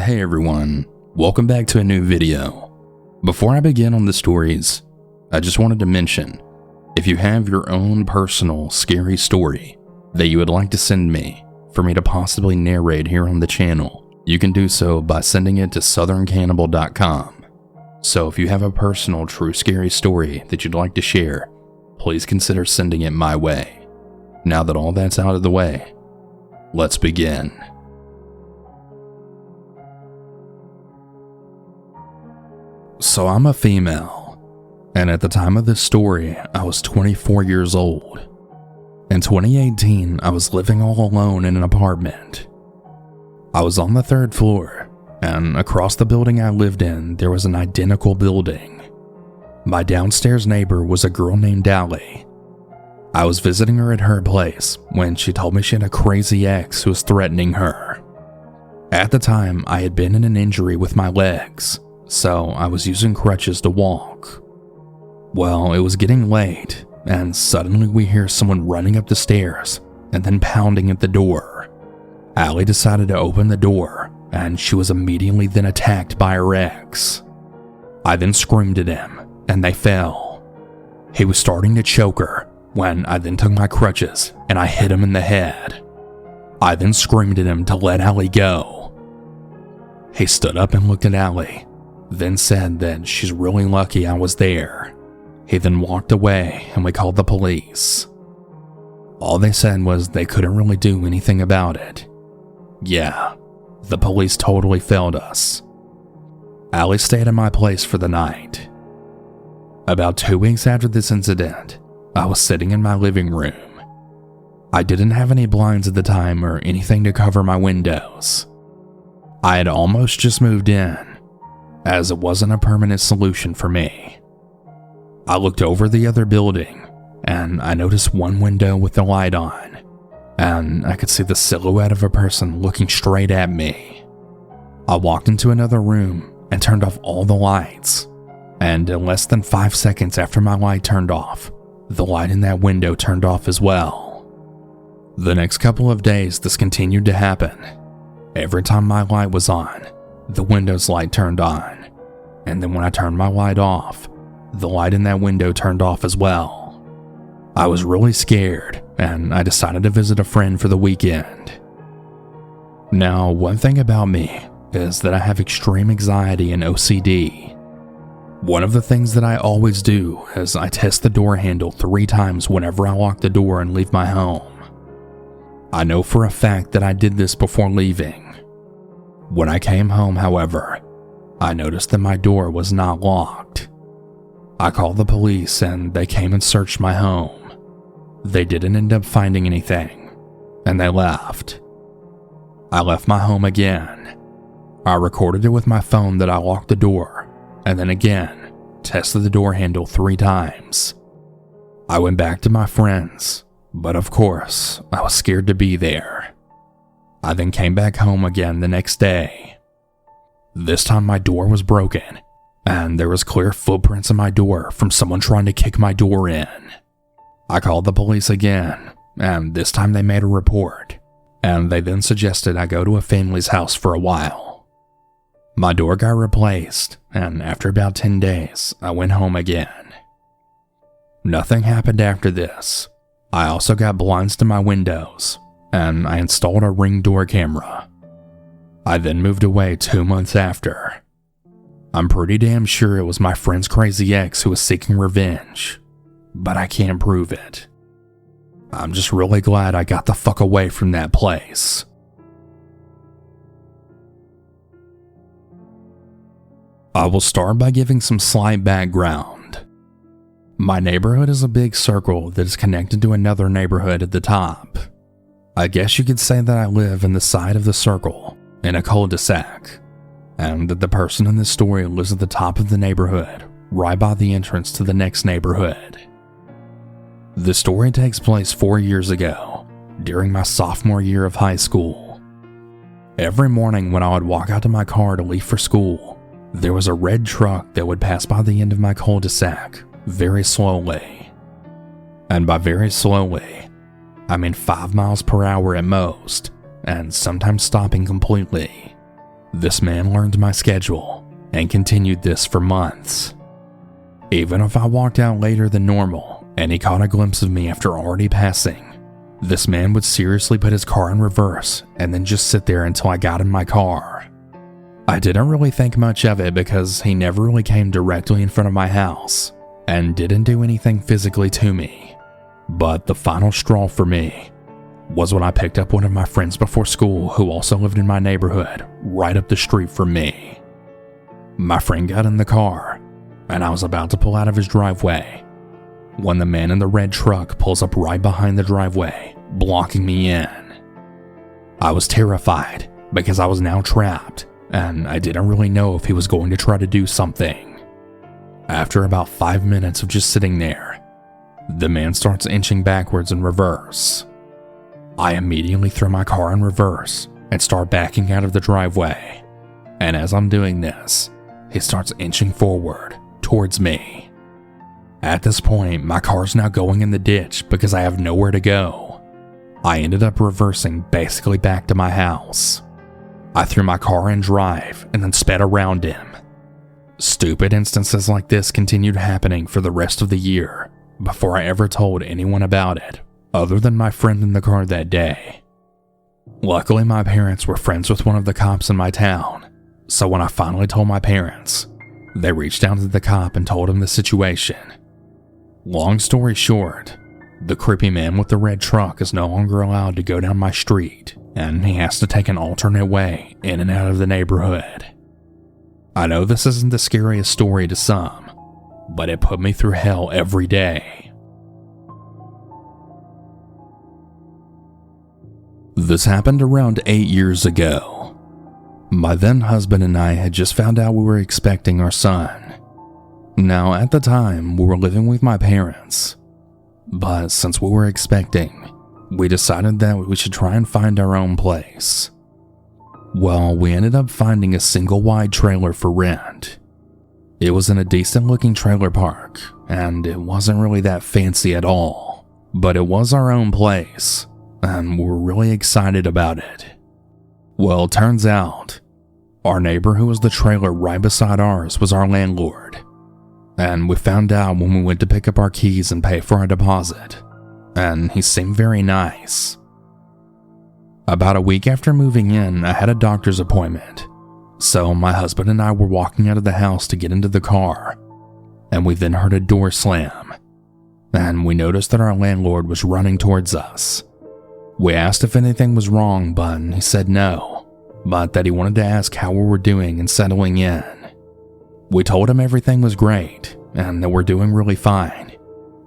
Hey everyone, welcome back to a new video. Before I begin on the stories, I just wanted to mention, if you have your own personal scary story that you would like to send me for me to possibly narrate here on the channel, you can do so by sending it to southerncannibal.com. So if you have a personal true scary story that you'd like to share, please consider sending it my way. Now that all that's out of the way, let's begin. So I'm a female, and at the time of this story, I was 24 years old. In 2018, I was living all alone in an apartment. I was on the 3rd floor, and across the building I lived in, there was an identical building. My downstairs neighbor was a girl named Ollie. I was visiting her at her place when she told me she had a crazy ex who was threatening her. At the time, I had been in an injury with my legs, so I was using crutches to walk. Well, it was getting late, and suddenly we hear someone running up the stairs and then pounding at the door. Ollie decided to open the door, and she was immediately then attacked by her ex. I then screamed at him, and they fell. He was starting to choke her when I then took my crutches and I hit him in the head. I then screamed at him to let Ollie go. He stood up and looked at Ollie, then said that she's really lucky I was there. He then walked away and we called the police. All they said was they couldn't really do anything about it. Yeah, the police totally failed us. Ollie stayed at my place for the night. About 2 weeks after this incident, I was sitting in my living room. I didn't have any blinds at the time or anything to cover my windows. I had almost just moved in, as it wasn't a permanent solution for me. I looked over the other building, and I noticed one window with the light on, and I could see the silhouette of a person looking straight at me. I walked into another room and turned off all the lights, and in less than 5 seconds after my light turned off, the light in that window turned off as well. The next couple of days, this continued to happen. Every time my light was on, the window's light turned on, and then when I turned my light off, the light in that window turned off as well. I was really scared, and I decided to visit a friend for the weekend. Now, one thing about me is that I have extreme anxiety and OCD. One of the things that I always do is I test the door handle 3 times whenever I lock the door and leave my home. I know for a fact that I did this before leaving. When I came home, however, I noticed that my door was not locked. I called the police and they came and searched my home. They didn't end up finding anything, and they left. I left my home again. I recorded it with my phone that I locked the door, and then again, tested the door handle 3 times. I went back to my friends, but of course, I was scared to be there. I then came back home again the next day. This time my door was broken, and there was clear footprints in my door from someone trying to kick my door in. I called the police again, and this time they made a report, and they then suggested I go to a family's house for a while. My door got replaced, and after about 10 days, I went home again. Nothing happened after this. I also got blinds to my windows, and I installed a Ring door camera. I then moved away 2 months after. I'm pretty damn sure it was my friend's crazy ex who was seeking revenge, but I can't prove it. I'm just really glad I got the fuck away from that place. I will start by giving some slight background. My neighborhood is a big circle that is connected to another neighborhood at the top. I guess you could say that I live in the side of the circle, in a cul-de-sac, and that the person in this story lives at the top of the neighborhood, right by the entrance to the next neighborhood. The story takes place 4 years ago, during my sophomore year of high school. Every morning when I would walk out to my car to leave for school, there was a red truck that would pass by the end of my cul-de-sac very slowly. And by very slowly, I mean 5 miles per hour at most, and sometimes stopping completely. This man learned my schedule and continued this for months. Even if I walked out later than normal and he caught a glimpse of me after already passing, this man would seriously put his car in reverse and then just sit there until I got in my car. I didn't really think much of it because he never really came directly in front of my house and didn't do anything physically to me. But the final straw for me was when I picked up one of my friends before school who also lived in my neighborhood right up the street from me. My friend got in the car and I was about to pull out of his driveway when the man in the red truck pulls up right behind the driveway, blocking me in. I was terrified because I was now trapped and I didn't really know if he was going to try to do something. After about 5 minutes of just sitting there, the man starts inching backwards in reverse. I immediately throw my car in reverse and start backing out of the driveway. And as I'm doing this, he starts inching forward towards me. At this point, my car's now going in the ditch because I have nowhere to go. I ended up reversing basically back to my house. I threw my car in drive and then sped around him. Stupid instances like this continued happening for the rest of the year before I ever told anyone about it, other than my friend in the car that day. Luckily, my parents were friends with one of the cops in my town, so when I finally told my parents, they reached out to the cop and told him the situation. Long story short, the creepy man with the red truck is no longer allowed to go down my street, and he has to take an alternate way in and out of the neighborhood. I know this isn't the scariest story to some, but it put me through hell every day. This happened around 8 years ago. My then husband and I had just found out we were expecting our son. Now, at the time, we were living with my parents, but since we were expecting, we decided that we should try and find our own place. Well, we ended up finding a single-wide trailer for rent. It was in a decent-looking trailer park, and it wasn't really that fancy at all, but it was our own place, and we were really excited about it. Well, turns out, our neighbor who was the trailer right beside ours was our landlord, and we found out when we went to pick up our keys and pay for our deposit, and he seemed very nice. About a week after moving in, I had a doctor's appointment, so my husband and I were walking out of the house to get into the car, and we then heard a door slam, and we noticed that our landlord was running towards us. We asked if anything was wrong, but he said no, but that he wanted to ask how we were doing and settling in. We told him everything was great, and that we're doing really fine,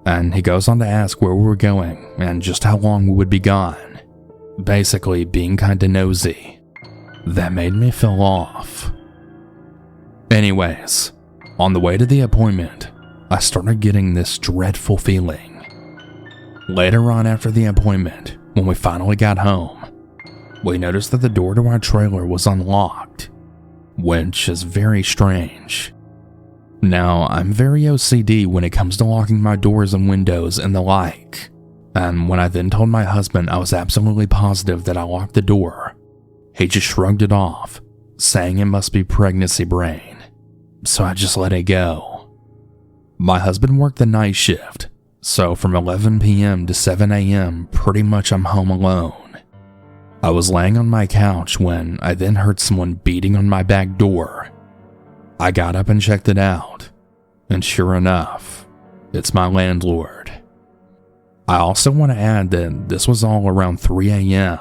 and he goes on to ask where we were going and just how long we would be gone, basically being kinda nosy. That made me feel off. Anyways, on the way to the appointment, I started getting this dreadful feeling. Later on after the appointment, when we finally got home, we noticed that the door to our trailer was unlocked, which is very strange. Now, I'm very OCD when it comes to locking my doors and windows and the like, and when I then told my husband I was absolutely positive that I locked the door, he just shrugged it off, saying it must be pregnancy brain, so I just let it go. My husband worked the night shift, so from 11 p.m. to 7 a.m. pretty much I'm home alone. I was laying on my couch when I then heard someone beating on my back door. I got up and checked it out, and sure enough, it's my landlord. I also want to add that this was all around 3 a.m.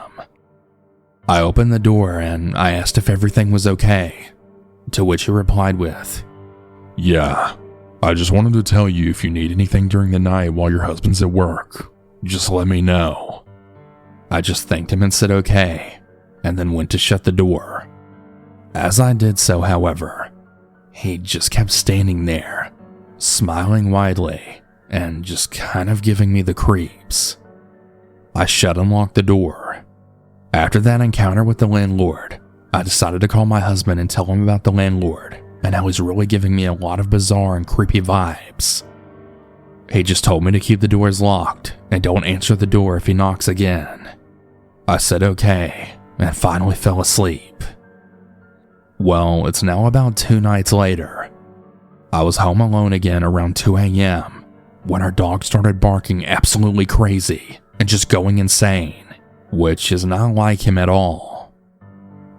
I opened the door and I asked if everything was okay, to which he replied with, "Yeah, I just wanted to tell you if you need anything during the night while your husband's at work, just let me know." I just thanked him and said okay, and then went to shut the door. As I did so, however, he just kept standing there, smiling widely, and just kind of giving me the creeps. I shut and locked the door. After that encounter with the landlord, I decided to call my husband and tell him about the landlord and how he's really giving me a lot of bizarre and creepy vibes. He just told me to keep the doors locked and don't answer the door if he knocks again. I said okay and finally fell asleep. Well, it's now about 2 nights later. I was home alone again around 2 a.m. when our dog started barking absolutely crazy and just going insane, which is not like him at all.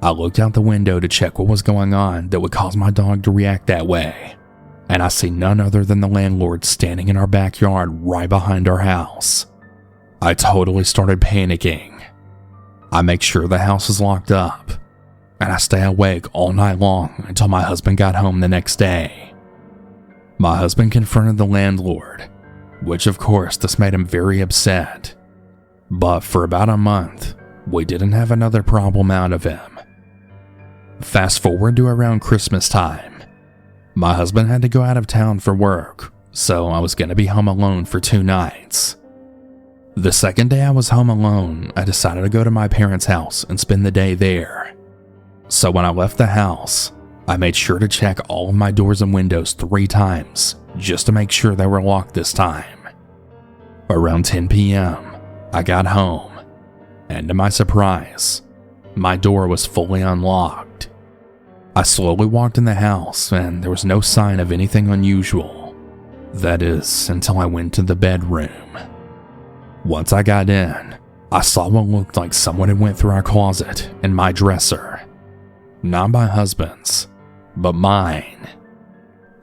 I looked out the window to check what was going on that would cause my dog to react that way, and I see none other than the landlord standing in our backyard right behind our house. I totally started panicking. I make sure the house is locked up, and I stay awake all night long until my husband got home the next day. My husband confronted the landlord, which of course this made him very upset. But for about a month, we didn't have another problem out of him. Fast forward to around Christmas time. My husband had to go out of town for work, so I was going to be home alone for 2 nights. The second day I was home alone, I decided to go to my parents' house and spend the day there. So when I left the house, I made sure to check all of my doors and windows 3 times, just to make sure they were locked this time. Around 10 p.m., I got home, and to my surprise, my door was fully unlocked. I slowly walked in the house, and there was no sign of anything unusual. That is, until I went to the bedroom. Once I got in, I saw what looked like someone had went through our closet and my dresser. Not my husband's, but mine.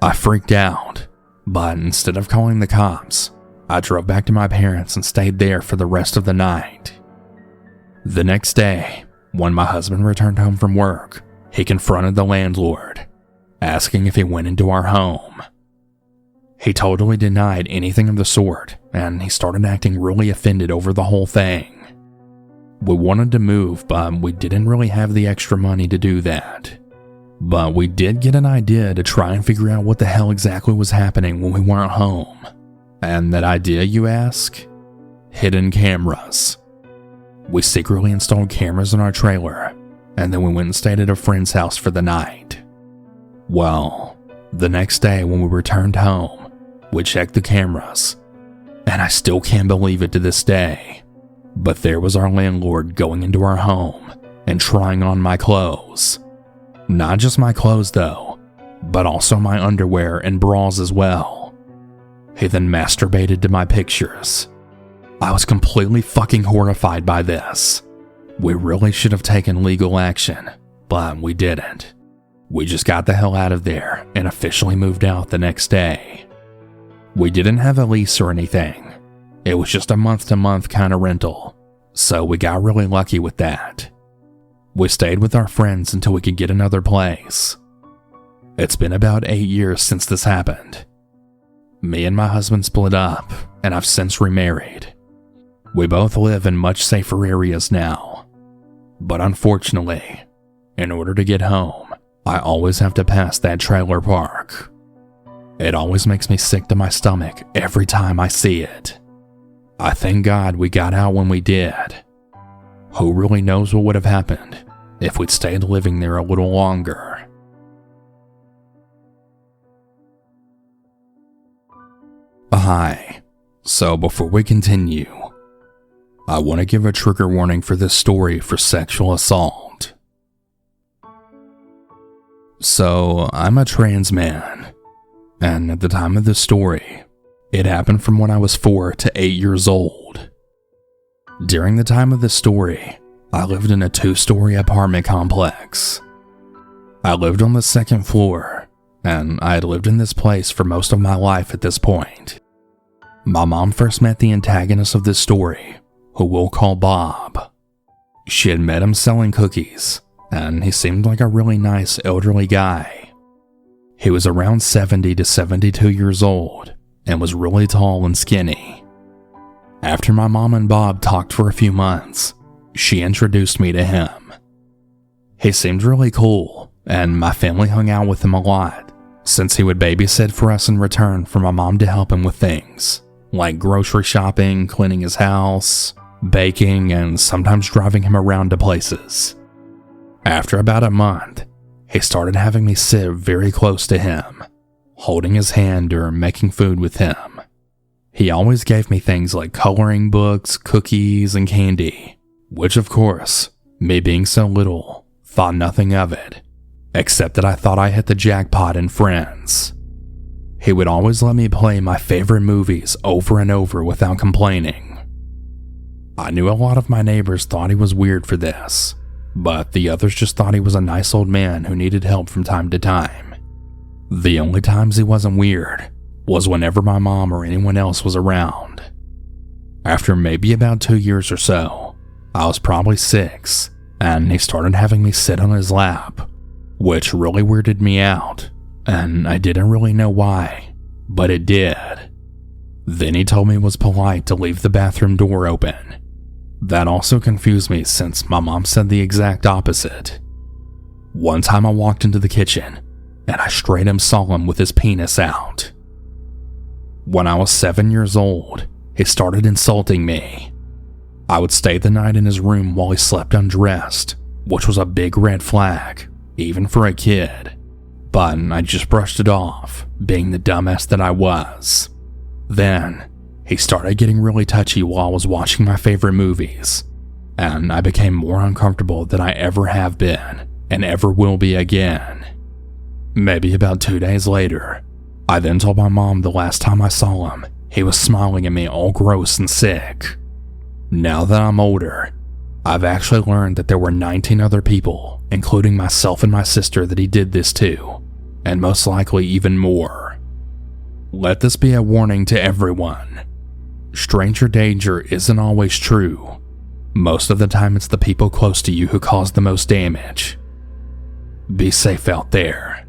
I freaked out, but instead of calling the cops, I drove back to my parents and stayed there for the rest of the night. The next day, when my husband returned home from work, he confronted the landlord, asking if he went into our home. He totally denied anything of the sort, and he started acting really offended over the whole thing. We wanted to move, but we didn't really have the extra money to do that. But we did get an idea to try and figure out what the hell exactly was happening when we weren't home. And that idea, you ask? Hidden cameras. We secretly installed cameras in our trailer, and then we went and stayed at a friend's house for the night. Well, the next day when we returned home, we checked the cameras, and I still can't believe it to this day. But there was our landlord going into our home and trying on my clothes. Not just my clothes though, but also my underwear and bras as well. He then masturbated to my pictures. I was completely fucking horrified by this. We really should have taken legal action, but we didn't. We just got the hell out of there and officially moved out the next day. We didn't have a lease or anything. It was just a month-to-month kind of rental, so we got really lucky with that. We stayed with our friends until we could get another place. It's been about 8 years since this happened. Me and my husband split up, and I've since remarried. We both live in much safer areas now. But unfortunately, in order to get home, I always have to pass that trailer park. It always makes me sick to my stomach every time I see it. I thank God we got out when we did. Who really knows what would have happened if we'd stayed living there a little longer? Hi. So before we continue, I want to give a trigger warning for this story for sexual assault. So, I'm a trans man, and at the time of this story, it happened from when I was 4 to 8 years old. During the time of this story, I lived in a 2-story apartment complex. I lived on the 2nd floor, and I had lived in this place for most of my life at this point. My mom first met the antagonist of this story, who we'll call Bob. She had met him selling cookies, and he seemed like a really nice elderly guy. He was around 70 to 72 years old, and was really tall and skinny. After my mom and Bob talked for a few months, she introduced me to him. He seemed really cool, and my family hung out with him a lot, since he would babysit for us in return for my mom to help him with things, like grocery shopping, cleaning his house, baking, and sometimes driving him around to places. After about a month, he started having me sit very close to him, holding his hand or making food with him. He always gave me things like coloring books, cookies, and candy, which of course, me being so little, thought nothing of it, except that I thought I hit the jackpot in Friends. He would always let me play my favorite movies over and over without complaining. I knew a lot of my neighbors thought he was weird for this, but the others just thought he was a nice old man who needed help from time to time. The only times he wasn't weird was whenever my mom or anyone else was around. After maybe about 2 years or so, I was probably 6, and he started having me sit on his lap, which really weirded me out, and I didn't really know why, but it did. Then he told me it was polite to leave the bathroom door open. That also confused me since my mom said the exact opposite. One time I walked into the kitchen, and I straight up saw him with his penis out. When I was 7 years old, he started insulting me. I would stay the night in his room while he slept undressed, which was a big red flag, even for a kid. But I just brushed it off, being the dumbass that I was. Then, he started getting really touchy while I was watching my favorite movies, and I became more uncomfortable than I ever have been, and ever will be again. Maybe about 2 days later, I then told my mom the last time I saw him, he was smiling at me all gross and sick. Now that I'm older, I've actually learned that there were 19 other people, including myself and my sister, that he did this to, and most likely even more. Let this be a warning to everyone. Stranger danger isn't always true. Most of the time it's the people close to you who cause the most damage. Be safe out there.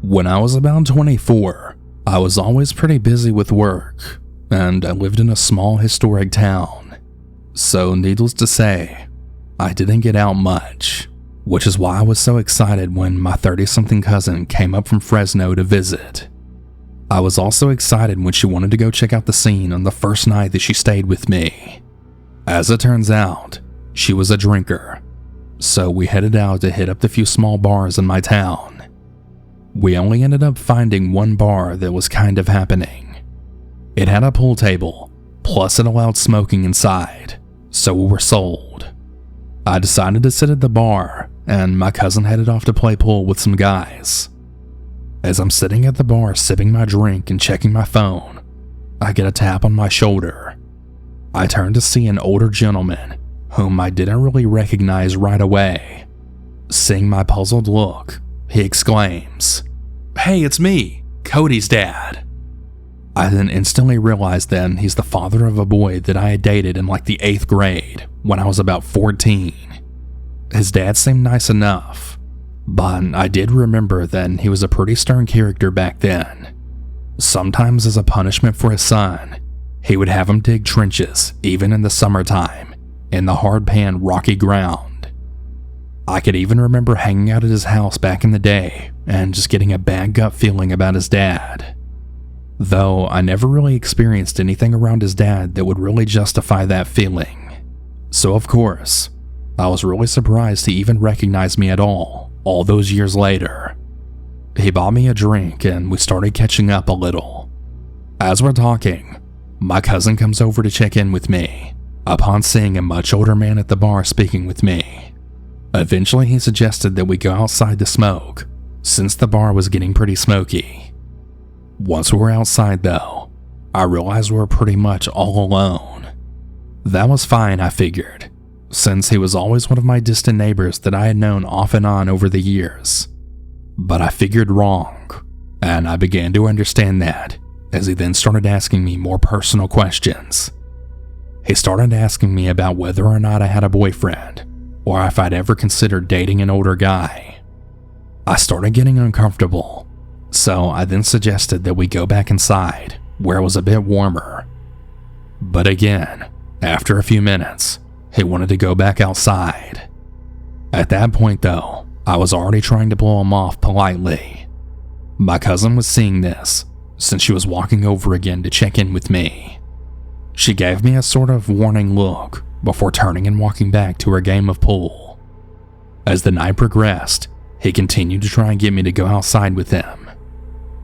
When I was about 24, I was always pretty busy with work, and I lived in a small historic town. So needless to say, I didn't get out much, which is why I was so excited when my 30-something cousin came up from Fresno to visit. I was also excited when she wanted to go check out the scene on the first night that she stayed with me. As it turns out, she was a drinker, so we headed out to hit up the few small bars in my town. We only ended up finding one bar that was kind of happening. It had a pool table, plus it allowed smoking inside, so we were sold. I decided to sit at the bar, and my cousin headed off to play pool with some guys. As I'm sitting at the bar sipping my drink and checking my phone, I get a tap on my shoulder. I turn to see an older gentleman, whom I didn't really recognize right away. Seeing my puzzled look, he exclaims, "Hey, it's me, Cody's dad." I then instantly realized then he's the father of a boy that I had dated in like the 8th grade when I was about 14. His dad seemed nice enough, but I did remember that he was a pretty stern character back then. Sometimes as a punishment for his son, he would have him dig trenches, even in the summertime, in the hard pan rocky ground. I could even remember hanging out at his house back in the day and just getting a bad gut feeling about his dad. Though I never really experienced anything around his dad that would really justify that feeling. So of course, I was really surprised he even recognized me at all those years later. He bought me a drink and we started catching up a little. As we're talking, my cousin comes over to check in with me, upon seeing a much older man at the bar speaking with me. Eventually he suggested that we go outside to smoke, since the bar was getting pretty smoky. Once we were outside though, I realized we were pretty much all alone. That was fine, I figured, since he was always one of my distant neighbors that I had known off and on over the years. But I figured wrong, and I began to understand that as he then started asking me more personal questions. He started asking me about whether or not I had a boyfriend, or if I'd ever considered dating an older guy. I started getting uncomfortable, so I then suggested that we go back inside, where it was a bit warmer. But again, after a few minutes, he wanted to go back outside. At that point though, I was already trying to blow him off politely. My cousin was seeing this, since she was walking over again to check in with me. She gave me a sort of warning look before turning and walking back to her game of pool. As the night progressed, he continued to try and get me to go outside with him.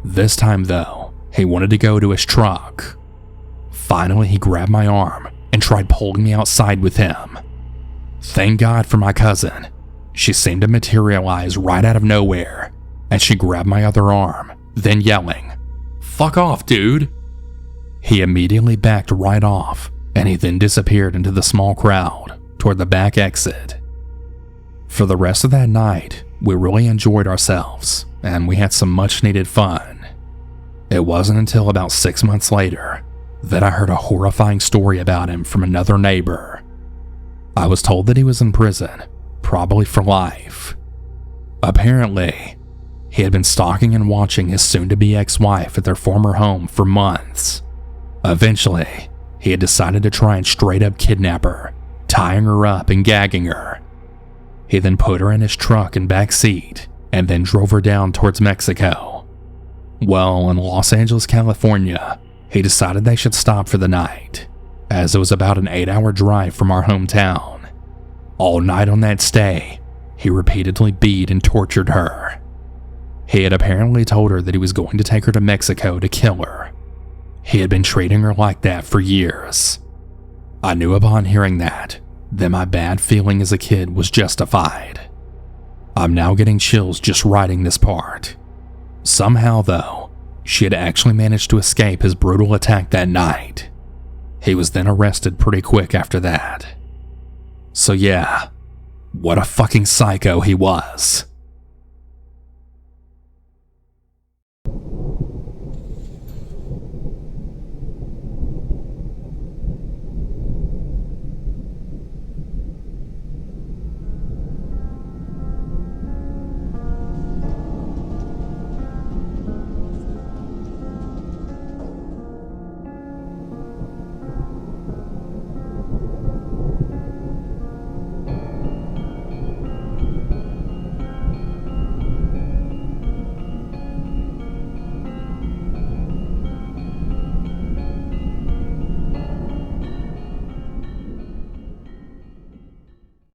This time though, he wanted to go to his truck. Finally, he grabbed my arm and tried pulling me outside with him. Thank God for my cousin. She seemed to materialize right out of nowhere, and she grabbed my other arm, then yelling, "Fuck off, dude!" He immediately backed right off, and he then disappeared into the small crowd toward the back exit. For the rest of that night, we really enjoyed ourselves, and we had some much needed fun. It wasn't until about 6 months later that I heard a horrifying story about him from another neighbor. I was told that he was in prison, probably for life. Apparently, he had been stalking and watching his soon-to-be ex-wife at their former home for months. Eventually, he had decided to try and straight-up kidnap her, tying her up and gagging her. He then put her in his truck and back seat, and then drove her down towards Mexico. Well, in Los Angeles, California, he decided they should stop for the night, as it was about an 8-hour drive from our hometown. All night on that stay, he repeatedly beat and tortured her. He had apparently told her that he was going to take her to Mexico to kill her. He had been treating her like that for years. I knew upon hearing that my bad feeling as a kid was justified. I'm now getting chills just writing this part. Somehow, though, she had actually managed to escape his brutal attack that night. He was then arrested pretty quick after that. So yeah, what a fucking psycho he was.